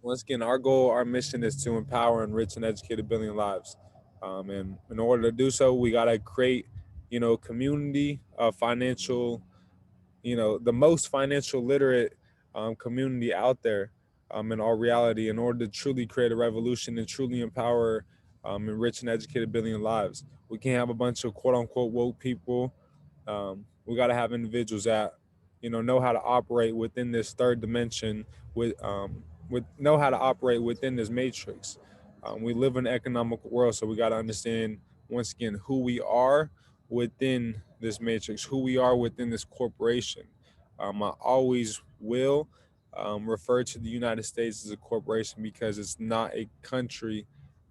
Once again, our goal, our mission is to empower, enrich, and educate a billion lives. And in order to do so, we got to create, community of financial, the most financial literate community out there in our reality in order to truly create a revolution and truly empower, enrich, and educate a billion lives. We can't have a bunch of quote unquote woke people. We got to have individuals that, know how to operate within this third dimension with know how to operate within this matrix. We live in an economical world, so we got to understand once again who we are within this matrix, who we are within this corporation. I always will refer to the United States as a corporation because it's not a country,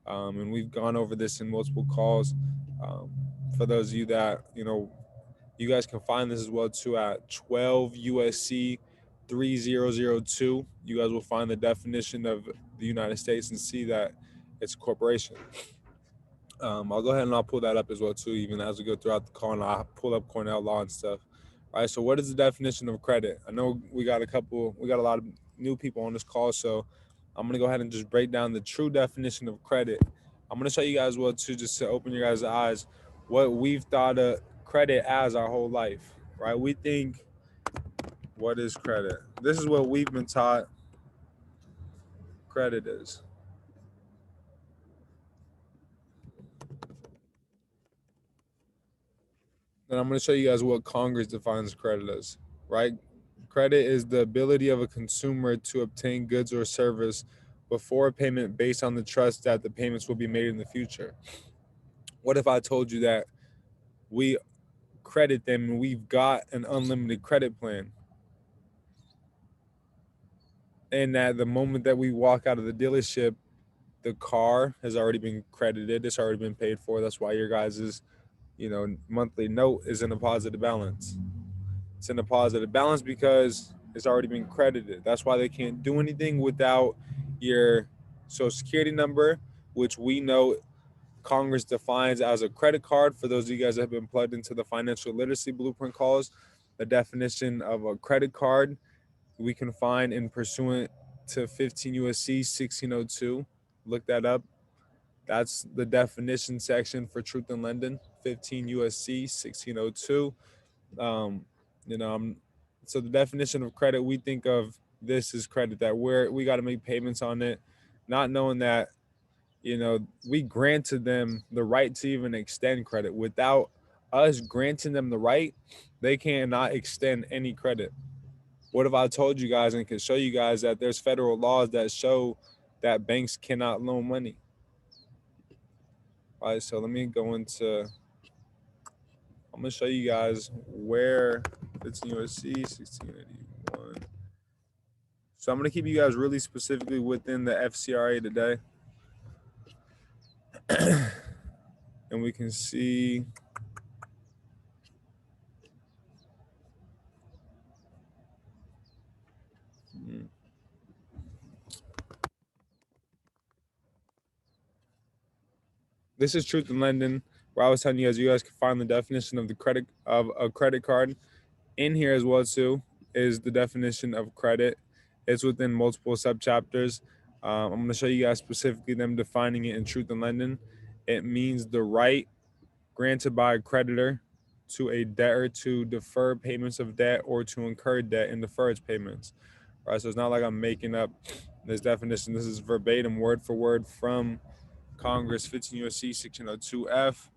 and we've gone over this in multiple calls. Um, for those of you that you guys can find this as well too at 12 USC 3002. You guys will find the definition of the United States and see that it's a corporation. I'll go ahead and I'll pull that up as well too, even as we go throughout the call, and I'll pull up Cornell law and stuff. All right. So, what is the definition of credit? I know we got a lot of new people on this call, so I'm gonna go ahead and just break down the true definition of credit. I'm gonna show you guys well too, just to open your guys' eyes, what we've thought of credit as our whole life. Right? We think, what is credit? This is what we've been taught credit is. Then I'm going to show you guys what Congress defines credit as, right? Credit is the ability of a consumer to obtain goods or service before a payment based on the trust that the payments will be made in the future. What if I told you that we credit them and we've got an unlimited credit plan? And that the moment that we walk out of the dealership, the car has already been credited, it's already been paid for. That's why your guys' monthly note is in a positive balance. It's in a positive balance because it's already been credited. That's why they can't do anything without your social security number, which we know Congress defines as a credit card. For those of you guys that have been plugged into the financial literacy blueprint calls, the definition of a credit card we can find in pursuant to 15 USC 1602. Look that up. That's the definition section for truth in lending, 15 USC 1602. Um, you know, I'm, so the definition of credit, we think of this as credit, that we got to make payments on it, not knowing that we granted them the right to even extend credit. Without us granting them the right, they cannot extend any credit. What if I told you guys and could show you guys that there's federal laws that show that banks cannot loan money? All right, so let me go into. I'm gonna show you guys where it's in USC 1681. So I'm gonna keep you guys really specifically within the FCRA today, and we can see. This is Truth in Lending, where I was telling you guys can find the definition of the credit of a credit card. In here as well too is the definition of credit. It's within multiple subchapters. I'm going to show you guys specifically them defining it in Truth in Lending. It means the right granted by a creditor to a debtor to defer payments of debt or to incur debt and defer its payments. All right, so it's not like I'm making up this definition. This is verbatim, word for word from Congress, 15 USC 1602F.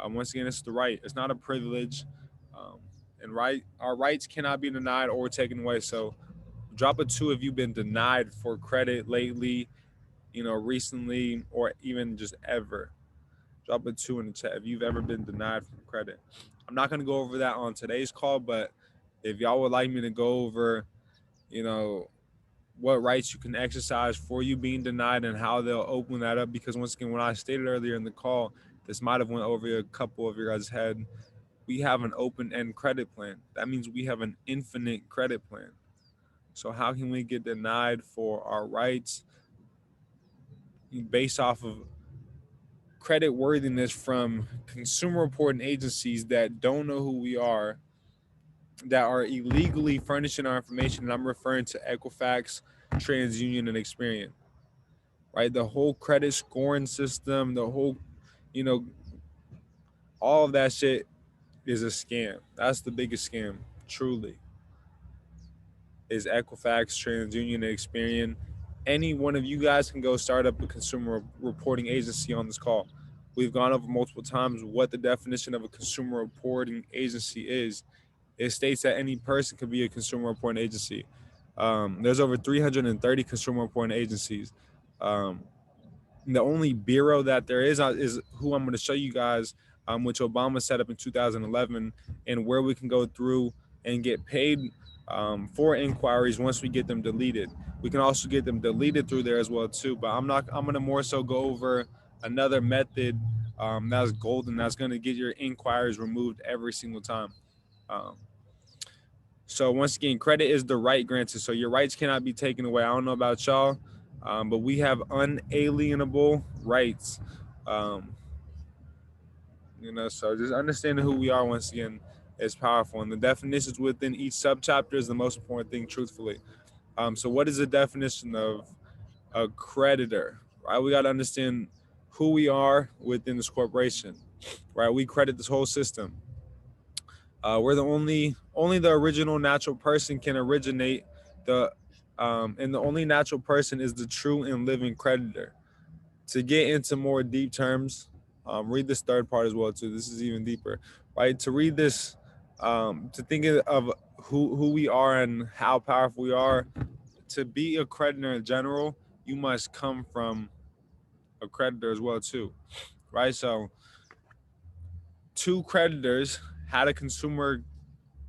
Once again, it's the right. It's not a privilege. Um, and our rights cannot be denied or taken away. So drop a 2 if you've been denied for credit lately, recently, or even just ever. Drop a 2 in the chat if you've ever been denied from credit. I'm not going to go over that on today's call, but if y'all would like me to go over, you know, what rights you can exercise for you being denied and how they'll open that up, because once again, when I stated earlier in the call, this might have went over a couple of your guys' head. We have an open-end credit plan. That means we have an infinite credit plan. So how can we get denied for our rights based off of credit worthiness from consumer reporting agencies that don't know who we are, that are illegally furnishing our information? And I'm referring to Equifax, TransUnion, and Experian. right? The whole credit scoring system, the whole, you know, all of that shit is a scam. That's the biggest scam, truly. Is Equifax, TransUnion, and Experian. Any one of you guys can go start up a consumer reporting agency on this call. We've gone over multiple times what the definition of a consumer reporting agency is. It states that any person can be a consumer reporting agency. There's over 330 consumer reporting agencies. Um, the only bureau that there is who I'm going to show you guys, which Obama set up in 2011, and where we can go through and get paid for inquiries once we get them deleted. We can also get them deleted through there as well too. But I'm not. I'm going to more so go over another method that's golden. That's going to get your inquiries removed every single time. Um, so once again, credit is the right granted. So your rights cannot be taken away. I don't know about y'all, but we have unalienable rights. Um, so just understanding who we are once again is powerful. And the definitions within each subchapter is the most important thing, truthfully. So what is the definition of a creditor? Right, we got to understand who we are within this corporation. Right, we credit this whole system. We're the only the original natural person can originate the and the only natural person is the true and living creditor. To get into more deep terms, read this third part as well too. This is even deeper, right? To read this, to think of who we are and how powerful we are. To be a creditor in general, you must come from a creditor as well too, right? So, two creditors had a consumer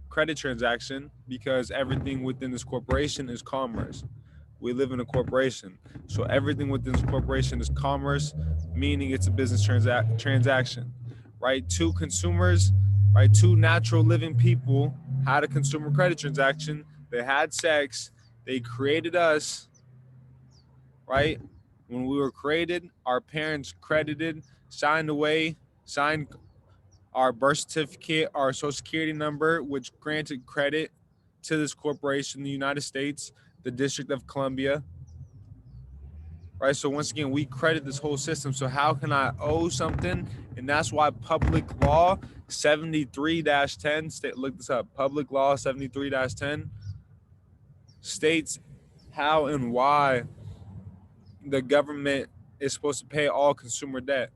credit transaction because everything within this corporation is commerce. We live in a corporation. So everything within this corporation is commerce, meaning it's a business transaction, right? Two consumers, right? Two natural living people had a consumer credit transaction. They had sex. They created us, right? When we were created, our parents credited, signed away, signed our birth certificate, our social security number, which granted credit to this corporation, the United States, the District of Columbia, right? So once again, we credit this whole system. So how can I owe something? And that's why public law 73-10, look this up, public law 73-10 states how and why the government is supposed to pay all consumer debt.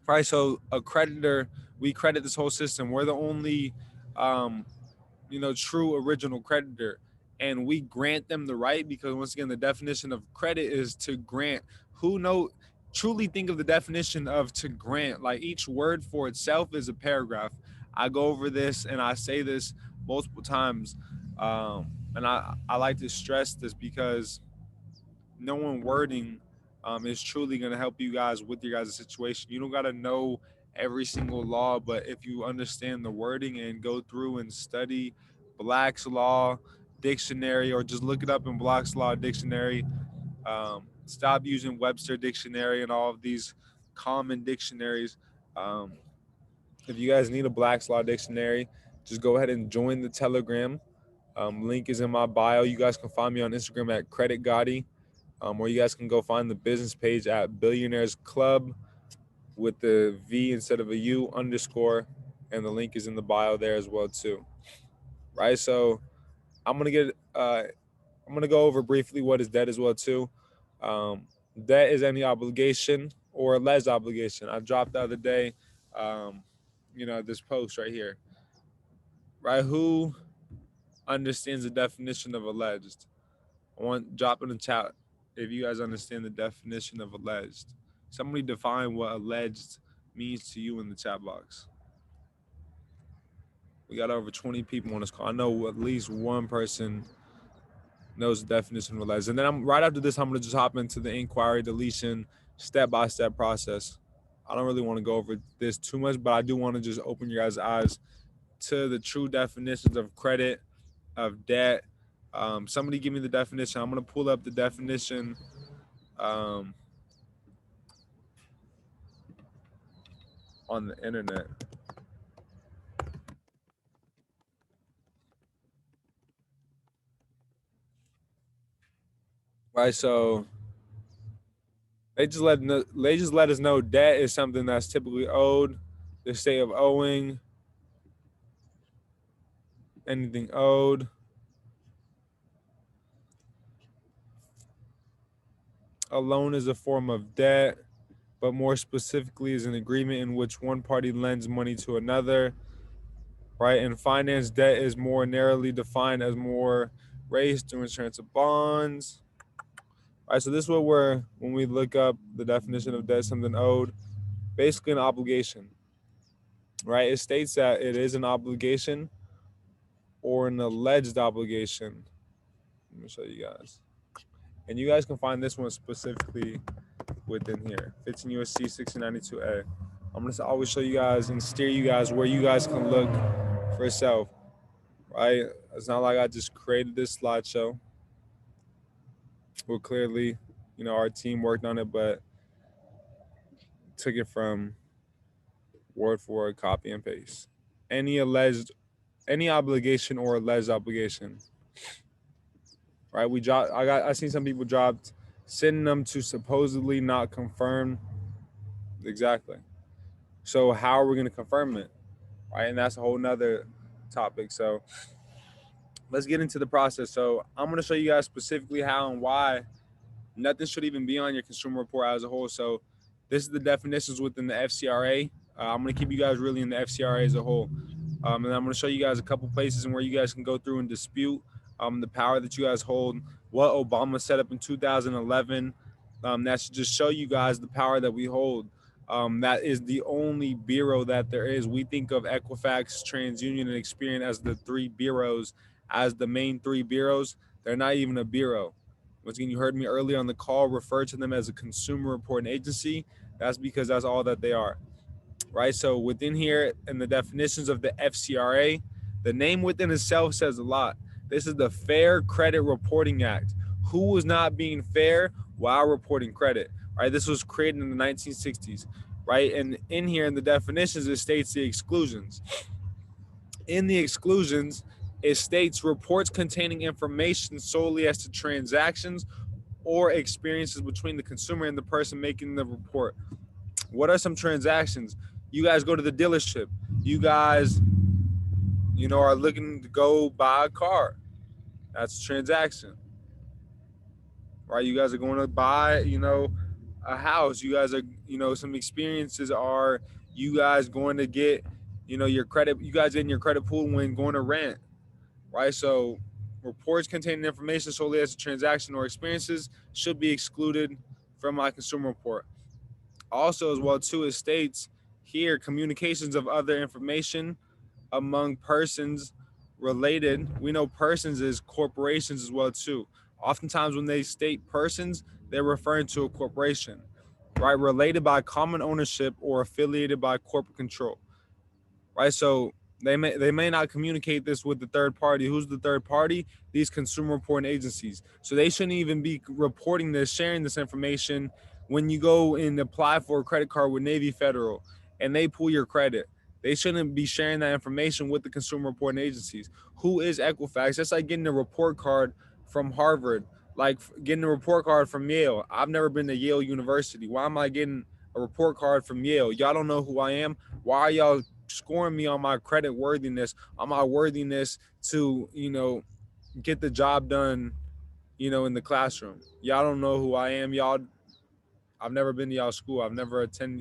Right, so a creditor, we credit this whole system. We're the only um, true original creditor, and we grant them the right because once again, the definition of credit is to grant. Who know? Truly think of the definition of to grant. Like each word for itself is a paragraph. I go over this and I say this multiple times, and I like to stress this because knowing wording is truly going to help you guys with your guys' situation. You don't got to know every single law, but if you understand the wording and go through and study Black's Law Dictionary or just look it up in Black's Law Dictionary, stop using Webster Dictionary and all of these common dictionaries. Um, if you guys need a Black's Law Dictionary, just go ahead and join the Telegram. Link is in my bio. You guys can find me on Instagram at Credit Gotti. Or you guys can go find the business page at Billionaires Club with the V instead of a U _, and the link is in the bio there as well too. Right, so I'm gonna go over briefly what is debt as well too. Debt is any obligation or alleged obligation. I dropped the other day, this post right here. Right, who understands the definition of alleged? I want drop in the chat if you guys understand the definition of alleged. Somebody define what alleged means to you in the chat box. We got over 20 people on this call. I know at least one person knows the definition of alleged. And then right after this, I'm gonna just hop into the inquiry deletion step-by-step process. I don't really want to go over this too much, but I do want to just open your guys' eyes to the true definitions of credit, of debt. Somebody give me the definition. I'm gonna pull up the definition on the internet. Right, so They just let us know debt is something that's typically owed, the state of owing, anything owed. A loan is a form of debt, but more specifically is an agreement in which one party lends money to another, right? And finance debt is more narrowly defined as more raised through insurance of bonds. All right, so this is what when we look up the definition of debt, something owed, basically an obligation, right? It states that it is an obligation or an alleged obligation. Let me show you guys. And you guys can find this one specifically within here, 15 USC 1692A. I'm going to always show you guys and steer you guys where you guys can look for yourself, right? It's not like I just created this slideshow. Well, clearly, our team worked on it, but took it from word for word, copy and paste. Any obligation or alleged obligation, right? I seen some people dropped sending them to supposedly not confirm. Exactly. So how are we going to confirm it, right? And that's a whole nother topic. So let's get into the process. So I'm going to show you guys specifically how and why nothing should even be on your consumer report as a whole. So this is the definitions within the FCRA. I'm going to keep you guys really in the FCRA as a whole. And I'm going to show you guys a couple places and where you guys can go through and dispute the power that you guys hold, what Obama set up in 2011. That should just show you guys the power that we hold. That is the only bureau that there is. We think of Equifax, TransUnion, and Experian as the three bureaus, as the main three bureaus. They're not even a bureau. Once again, you heard me earlier on the call refer to them as a consumer reporting agency. That's because that's all that they are, right? So within here in the definitions of the FCRA, the name within itself says a lot. This is the Fair Credit Reporting Act. Who was not being fair while reporting credit, right? This was created in the 1960s, right? And in here in the definitions, it states the exclusions. In the exclusions, it states reports containing information solely as to transactions or experiences between the consumer and the person making the report. What are some transactions? You guys go to the dealership. You guys, are looking to go buy a car. That's a transaction, right? You guys are going to buy, a house. You guys are, some experiences are you guys going to get, your credit. You guys in your credit pool when going to rent, right? So reports containing information solely as a transaction or experiences should be excluded from my consumer report. Also, as well, too, it states here communications of other information among persons related. We know persons is corporations as well, too. Oftentimes, when they state persons, they're referring to a corporation, right? Related by common ownership or affiliated by corporate control, right? So they may not communicate this with the third party. Who's the third party? These consumer reporting agencies. So they shouldn't even be reporting this, sharing this information when you go and apply for a credit card with Navy Federal and they pull your credit. They shouldn't be sharing that information with the consumer reporting agencies. Who is Equifax? That's like getting a report card from Harvard, like getting a report card from Yale. I've never been to Yale University. Why am I getting a report card from Yale? Y'all don't know who I am. Why are y'all scoring me on my credit worthiness, on my worthiness to, get the job done, in the classroom? Y'all don't know who I am. I've never been to y'all school.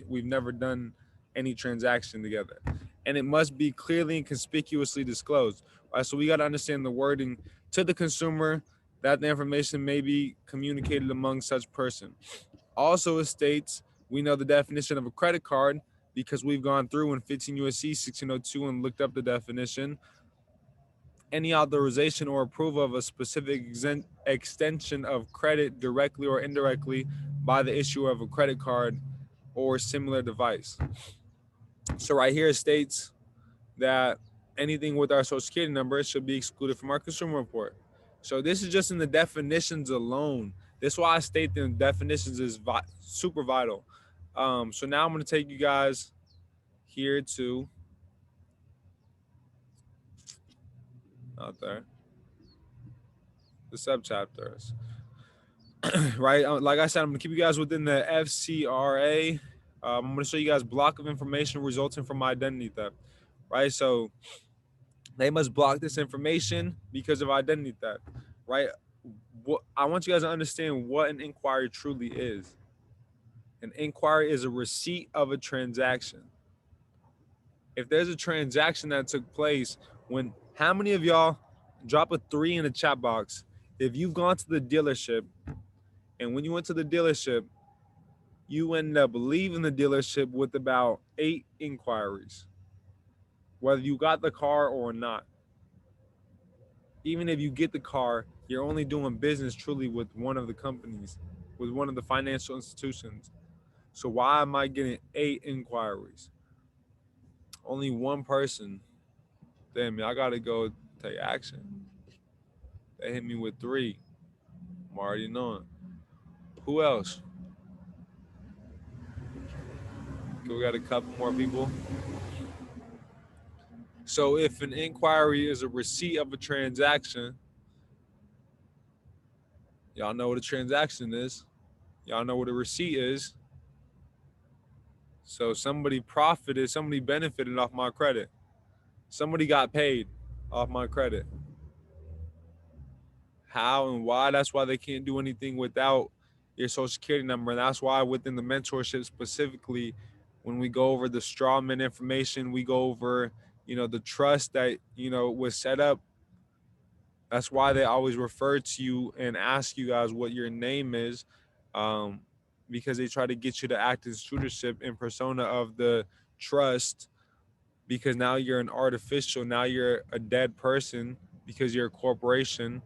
We've never done any transaction together. And it must be clearly and conspicuously disclosed. Right? So we got to understand the wording to the consumer that the information may be communicated among such person. Also, it states we know the definition of a credit card because we've gone through in 15 USC 1602 and looked up the definition. Any authorization or approval of a specific extension of credit directly or indirectly by the issuer of a credit card or similar device. So right here it states that anything with our social security number should be excluded from our consumer report. So this is just in the definitions alone. That's why I state the definitions is super vital. So now I'm going to take you guys here to out there the subchapters. right? Like I said, I'm gonna keep you guys within the FCRA. I'm gonna show you guys block of information resulting from identity theft, right? So they must block this information because of identity theft, right? What I want you guys to understand what an inquiry truly is. An inquiry is a receipt of a transaction. If there's a transaction that took place when, how many of y'all, drop a 3 in the chat box, if you've gone to the dealership and when you went to the dealership, you end up leaving the dealership with about 8 inquiries, whether you got the car or not. Even if you get the car, you're only doing business truly with one of the companies, with one of the financial institutions. So why am I getting 8 inquiries? Only one person. Damn, I gotta go take action. They hit me with 3. I'm already knowing. Who else? We got a couple more people. So if an inquiry is a receipt of a transaction, y'all know what a transaction is. Y'all know what a receipt is. So somebody profited, somebody benefited off my credit. Somebody got paid off my credit. How and why? That's why they can't do anything without your social security number. And that's why within the mentorship specifically, when we go over the strawman information, we go over, the trust that, was set up. That's why they always refer to you and ask you guys what your name is, because they try to get you to act as stewardship in persona of the trust, because now you're an artificial, now you're a dead person because you're a corporation.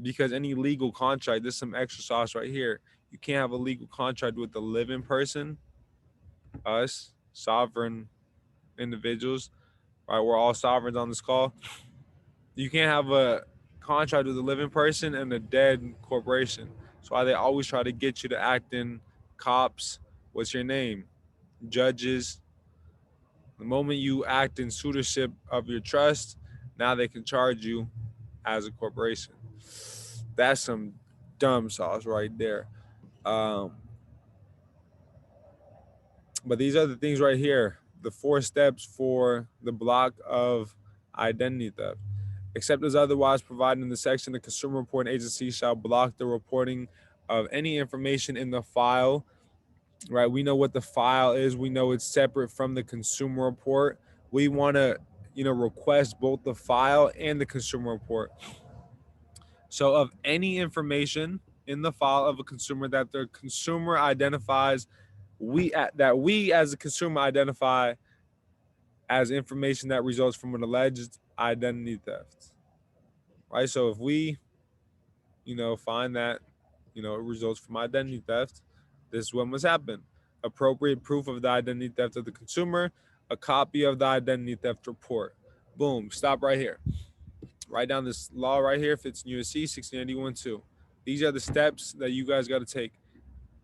Because any legal contract, there's some extra sauce right here. You can't have a legal contract with a living person, us, sovereign individuals, right? We're all sovereigns on this call. You can't have a contract with a living person and a dead corporation. That's why they always try to get you to act in cops. What's your name? Judges. The moment you act in suitorship of your trust, now they can charge you as a corporation. That's some dumb sauce right there. But these are the things right here, the 4 steps for the block of identity theft. Except as otherwise provided in the section, the consumer reporting agency shall block the reporting of any information in the file, right? We know what the file is. We know it's separate from the consumer report. We want to, request both the file and the consumer report. So of any information in the file of a consumer that the consumer identifies, we as a consumer identify as information that results from an alleged identity theft, right? So if we, find that, it results from identity theft, this is what must happen. Appropriate proof of the identity theft of the consumer, a copy of the identity theft report. Boom, stop right here. Write down this law right here, if it's in USC 1691-2. These are the steps that you guys got to take.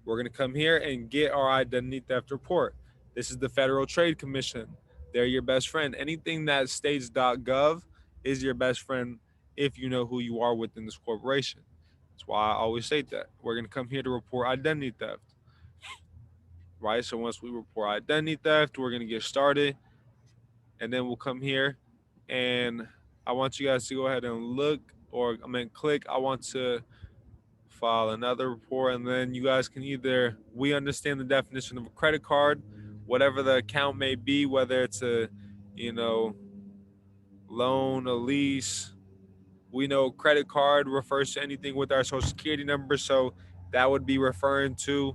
We're going to come here and get our identity theft report. This is the Federal Trade Commission. They're your best friend. Anything that states.gov is your best friend if you know who you are within this corporation. That's why I always state that. We're going to come here to report identity theft, right? So once we report identity theft, we're going to get started. And then we'll come here and I want you guys to go ahead and click. I want to file another report, and then you guys can we understand the definition of a credit card, whatever the account may be, whether it's a, loan, a lease. We know credit card refers to anything with our social security number, so that would be referring to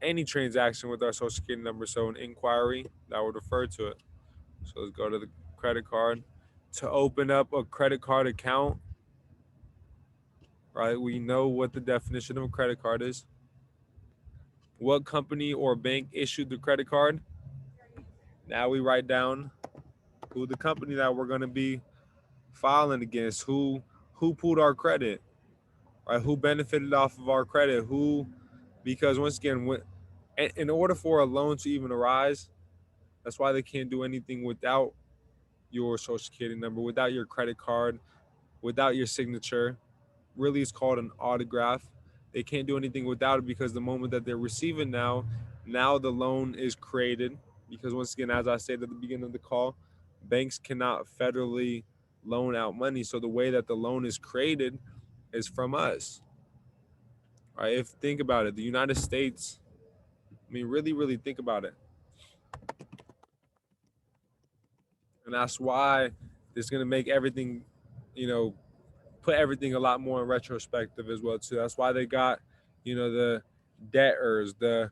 any transaction with our social security number. So an inquiry, that would refer to it. So let's go to the credit card. To open up a credit card account, right? We know what the definition of a credit card is. What company or bank issued the credit card? Now we write down who the company that we're going to be filing against, who pulled our credit, right? Who benefited off of our credit, because once again, in order for a loan to even arise, that's why they can't do anything without your social security number, without your credit card, without your signature. really is called an autograph. They can't do anything without it because the moment that they're receiving now the loan is created. Because once again, as I said at the beginning of the call, banks cannot federally loan out money. So the way that the loan is created is from us. Right? If think about it, the United States, I mean, really, really think about it. And that's why it's gonna make everything, you know, put everything a lot more in retrospective as well too. That's why they got, the debtors, the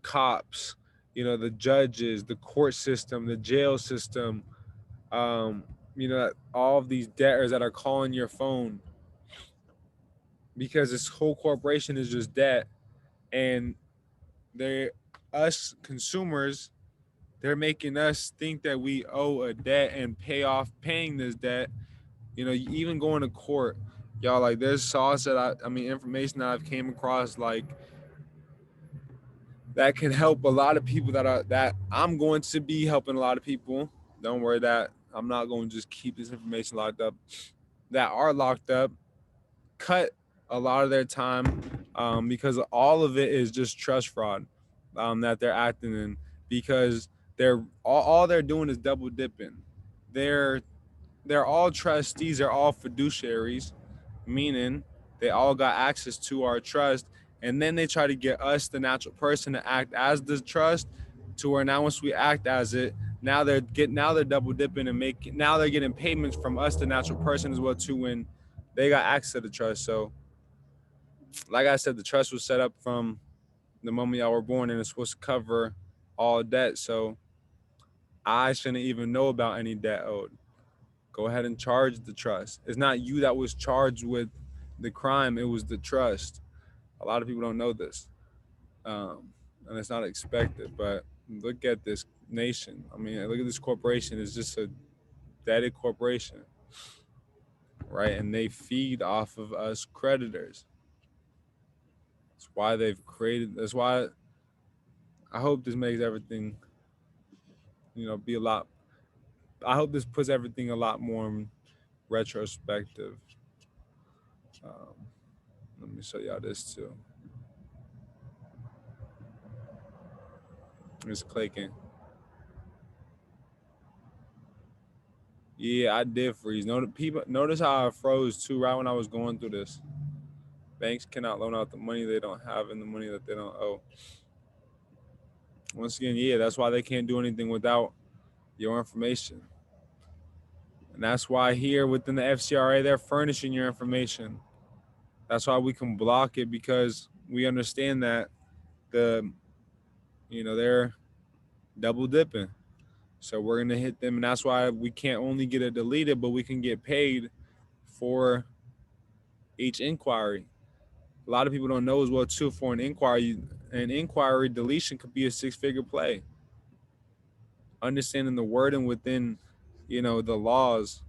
cops, the judges, the court system, the jail system, um, all of these debtors that are calling your phone because this whole corporation is just debt, and they're us consumers. They're making us think that we owe a debt and pay off paying this debt. Even going to court, y'all, like there's sauce that information that I've came across, like that can help a lot of people that I'm going to be helping a lot of people. Don't worry that I'm not going to just keep this information locked up. That are locked up, cut a lot of their time, because all of it is just trust fraud, that they're acting in, because all they're doing is double dipping. They're they're all trustees, they're all fiduciaries, meaning they all got access to our trust, and then they try to get us, the natural person, to act as the trust, to where now once we act as it, now they're double dipping and now they're getting payments from us, the natural person, as well too, when they got access to the trust. So like I said, the trust was set up from the moment y'all were born, and it's supposed to cover all debt. So I shouldn't even know about any debt owed. Go ahead and charge the trust. It's not you that was charged with the crime, it was the trust. A lot of people don't know this, and it's not expected. But look at this nation. I mean, look at this corporation. It's just a dead corporation, right? And they feed off of us creditors. That's why they've created. That's why I hope this makes everything, be a lot. I hope this puts everything a lot more in retrospective. Um, Let me show y'all this too. It's clicking. Yeah, I did freeze. Notice how I froze too right when I was going through this. Banks cannot loan out the money they don't have and the money that they don't owe. Once again, yeah, that's why they can't do anything without your information. And that's why here within the FCRA, they're furnishing your information. That's why we can block it, because we understand that they're double dipping. So we're gonna hit them, and that's why we can't only get it deleted, but we can get paid for each inquiry. A lot of people don't know as well too. For an inquiry deletion could be a six-figure play. Understanding the wording within, the laws,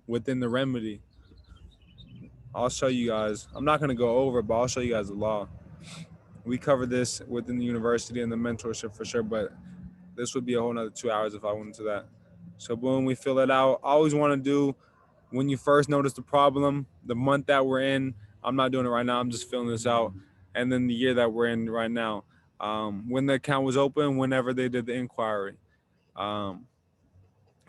within the remedy. I'll show you guys. I'm not gonna go over it, but I'll show you guys the law. We covered this within the university and the mentorship for sure, but this would be a whole nother 2 hours if I went into that. So boom, we fill it out. I always want to do, when you first notice the problem, the month that we're in. I'm not doing it right now. I'm just filling this out. And then the year that we're in right now. When the account was open, whenever they did the inquiry. If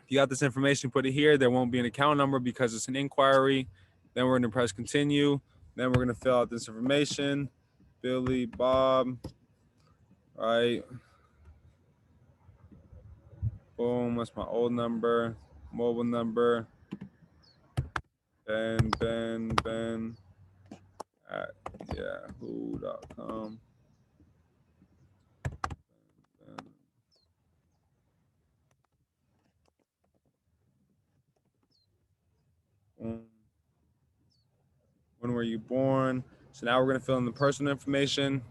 you got this information, put it here. There won't be an account number because it's an inquiry. Then we're going to press continue. Then we're going to fill out this information. Billy, Bob. All right. Boom. That's my old number. Mobile number. Ben at yahoo.com. When were you born? So now we're going to fill in the personal information.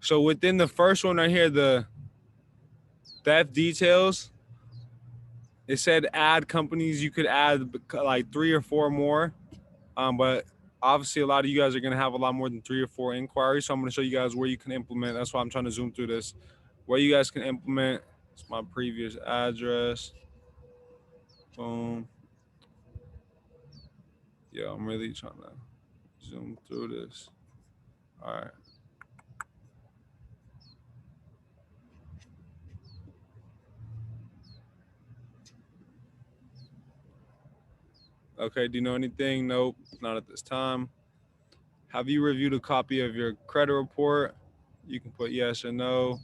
So within the first one right here, the theft details, it said add companies. You could add like 3 or 4 more. But obviously a lot of you guys are going to have a lot more than 3 or 4 inquiries. So I'm going to show you guys where you can implement. That's why I'm trying to zoom through this. Where you guys can implement. It's my previous address. Boom. Yo, I'm really trying to zoom through this. All right. Okay, do you know anything? Nope, not at this time. Have you reviewed a copy of your credit report? You can put yes or no.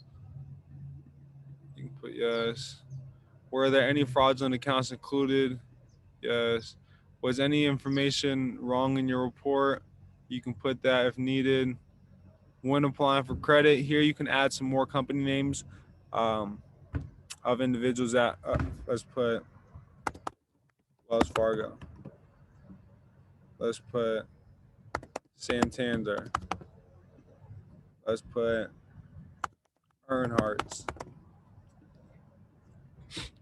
You can put yes. Were there any fraudulent accounts included? Yes. Was any information wrong in your report? You can put that if needed. When applying for credit, here you can add some more company names um, of individuals that, let's put Wells Fargo. Let's put Santander. Let's put Earnhardt's.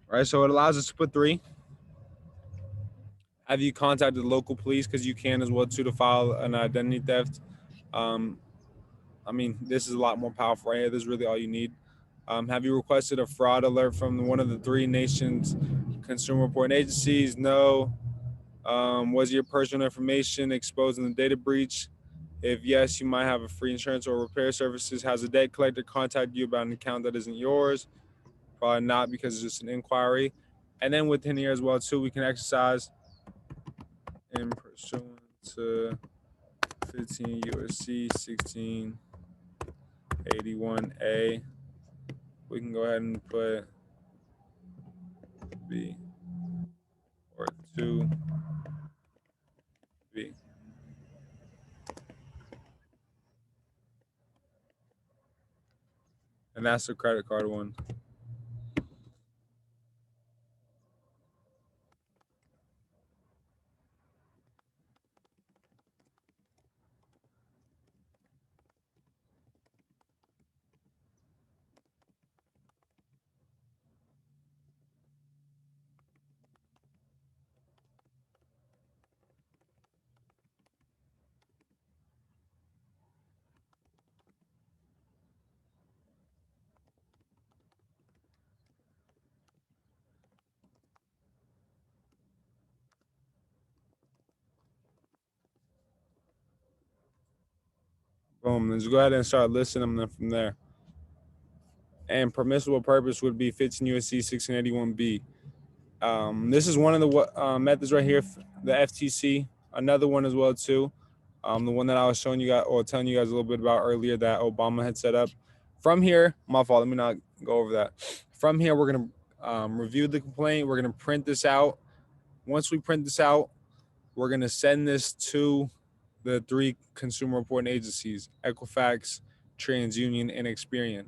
Right, so it allows us to put three. Have you contacted the local police? Because you can as well too to file an identity theft. Um, I mean, this is a lot more powerful right here. This is really all you need. Have you requested a fraud alert from one of the three nations consumer reporting agencies? No. Was your personal information exposed in the data breach? If yes, you might have a free insurance or repair services. Has a debt collector contacted you about an account that isn't yours? Probably not, because it's just an inquiry. And then within here as well too, we can exercise in pursuant to 15 USC 1681A. We can go ahead and put B or 2B. And that's the credit card one. Boom. Let's go ahead and start listing them from there. And permissible purpose would be 15 USC 1681B. This is one of the methods right here, the FTC. Another one as well too. The one that I was showing you guys or telling you guys a little bit about earlier that Obama had set up. From here, my fault. Let me not go over that. From here, we're gonna review the complaint. We're gonna print this out. Once we print this out, we're gonna send this to the three consumer reporting agencies: Equifax, TransUnion, and Experian.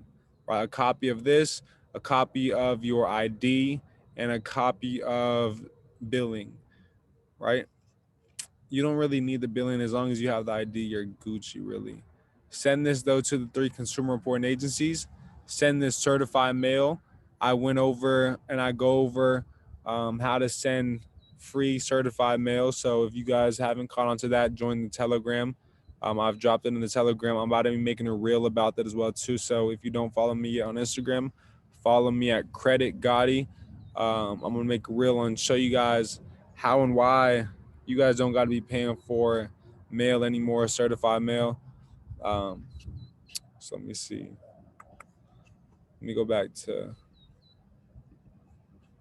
Right, a copy of this, a copy of your ID, and a copy of billing. Right, you don't really need the billing as long as you have the ID. You're Gucci, really. Send this though to the three consumer reporting agencies. Send this certified mail. I went over and I go over how to send free certified mail. So if you guys haven't caught on to that, join the Telegram. I've dropped it in the Telegram. I'm about to be making a reel about that as well too. So if you don't follow me yet on Instagram, follow me at Credit Gotti. I'm gonna make a reel and show you guys how and why you guys don't got to be paying for mail anymore, certified mail. Um, so let me see. Let me go back to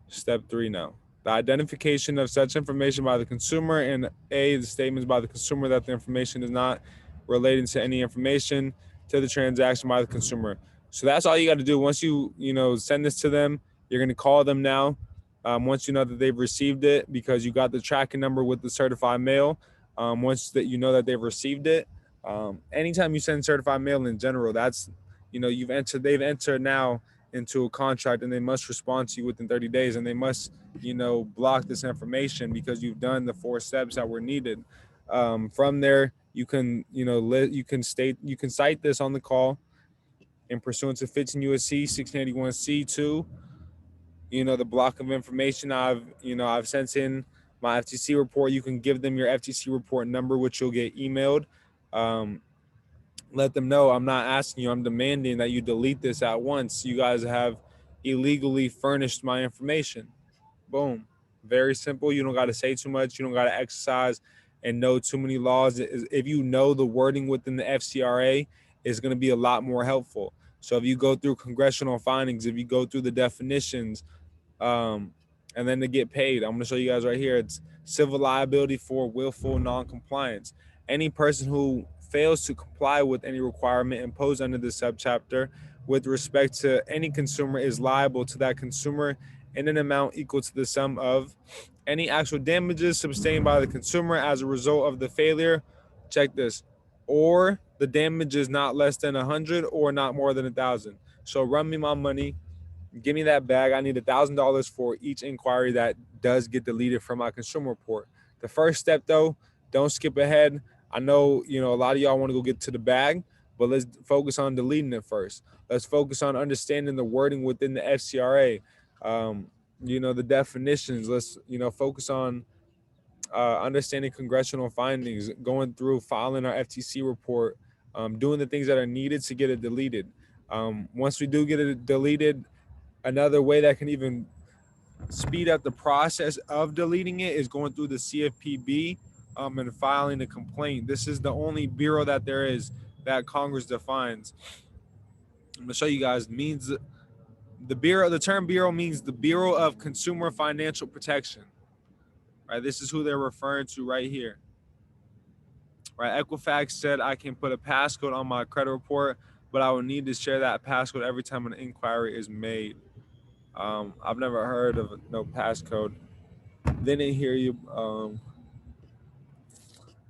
step 3 now. The identification of such information by the consumer, and A, the statements by the consumer that the information is not relating to any information to the transaction by the consumer. So that's all you got to do. Once you send this to them, you're going to call them now. Once you know that they've received it, because you got the tracking number with the certified mail. Once that you know that they've received it, anytime you send certified mail in general, that's they've entered now into a contract, and they must respond to you within 30 days, and they must block this information because you've done the 4 steps that were needed. From there, you can you can cite this on the call in pursuant to 15 USC 1681 C2. The block of information I've sent in my FTC report. You can give them your FTC report number, which you'll get emailed. Let them know I'm not asking you, I'm demanding that you delete this at once. You guys have illegally furnished my information. Boom. Very simple. You don't got to say too much. You don't got to exercise and know too many laws. If you know the wording within the FCRA, is going to be a lot more helpful. So if you go through congressional findings, if you go through the definitions, um, and then to get paid, I'm going to show you guys right here. It's civil liability for willful non-compliance. Any person who fails to comply with any requirement imposed under this subchapter with respect to any consumer is liable to that consumer in an amount equal to the sum of any actual damages sustained by the consumer as a result of the failure. Check this. Or the damage is not less than 100 or not more than 1,000. So run me my money. Give me that bag. I need $1,000 for each inquiry that does get deleted from my consumer report. The first step, though, don't skip ahead. I know, a lot of y'all want to go get to the bag, but let's focus on deleting it first. Let's focus on understanding the wording within the FCRA. The definitions. Let's, focus on understanding congressional findings, going through filing our FTC report, doing the things that are needed to get it deleted. Once we do get it deleted, another way that can even speed up the process of deleting it is going through the CFPB and filing a complaint. This is the only bureau that there is that Congress defines. I'm gonna show you guys. Means the bureau. The term bureau means the Bureau of Consumer Financial Protection. Right. This is who they're referring to right here. Right. Equifax said I can put a passcode on my credit report, but I will need to share that passcode every time an inquiry is made. I've never heard of no passcode. They didn't hear you.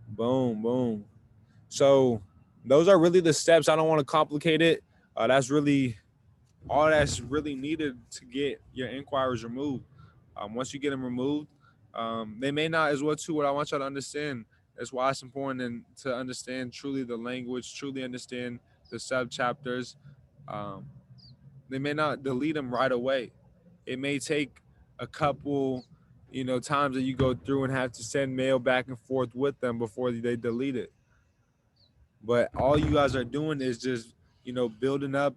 Boom, boom. So those are really the steps. I don't want to complicate it. That's really all that's really needed to get your inquiries removed. Once you get them removed, they may not as well too. What I want y'all to understand is why it's important to understand truly the language, truly understand the subchapters. Um, they may not delete them right away. It may take a couple, times that you go through and have to send mail back and forth with them before they delete it. But all you guys are doing is just, building up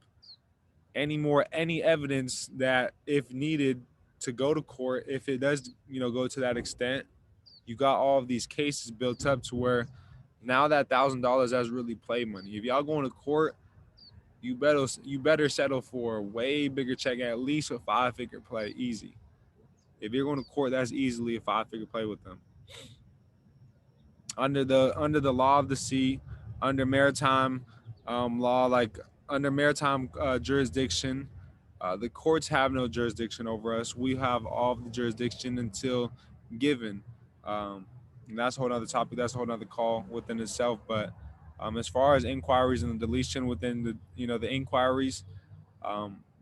any evidence that if needed to go to court, if it does, go to that extent, you got all of these cases built up to where now that $1,000 has really play money. If y'all going to court, you better settle for a way bigger check, at least a 5-figure play, easy. If you're going to court, that's easily a 5-figure play with them. Under the law of the sea, under maritime law, like under maritime jurisdiction, the courts have no jurisdiction over us. We have all of the jurisdiction until given. And that's a whole other topic. That's a whole other call within itself. But as far as inquiries and the deletion within the inquiries,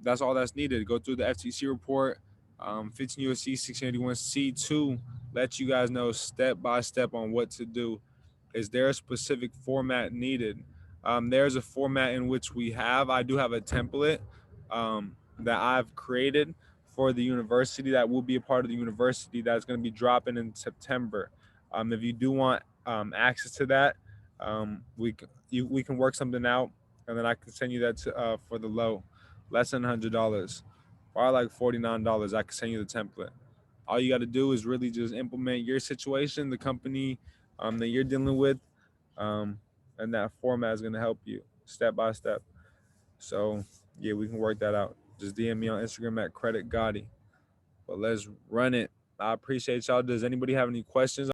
that's all that's needed. Go through the FTC report. 15 U.S.C. 681 C2 let you guys know step by step on what to do. Is there a specific format needed? There's a format in which I do have a template that I've created for the university that will be a part of the university that's going to be dropping in September. If you do want access to that, we can work something out, and then I can send you that for the less than $100, or like $49. I can send you the template. All you got to do is really just implement your situation, the company that you're dealing with, and that format is going to help you step by step. So yeah, we can work that out. Just DM me on Instagram at Credit Gotti. But let's run it. I appreciate y'all. Does anybody have any questions?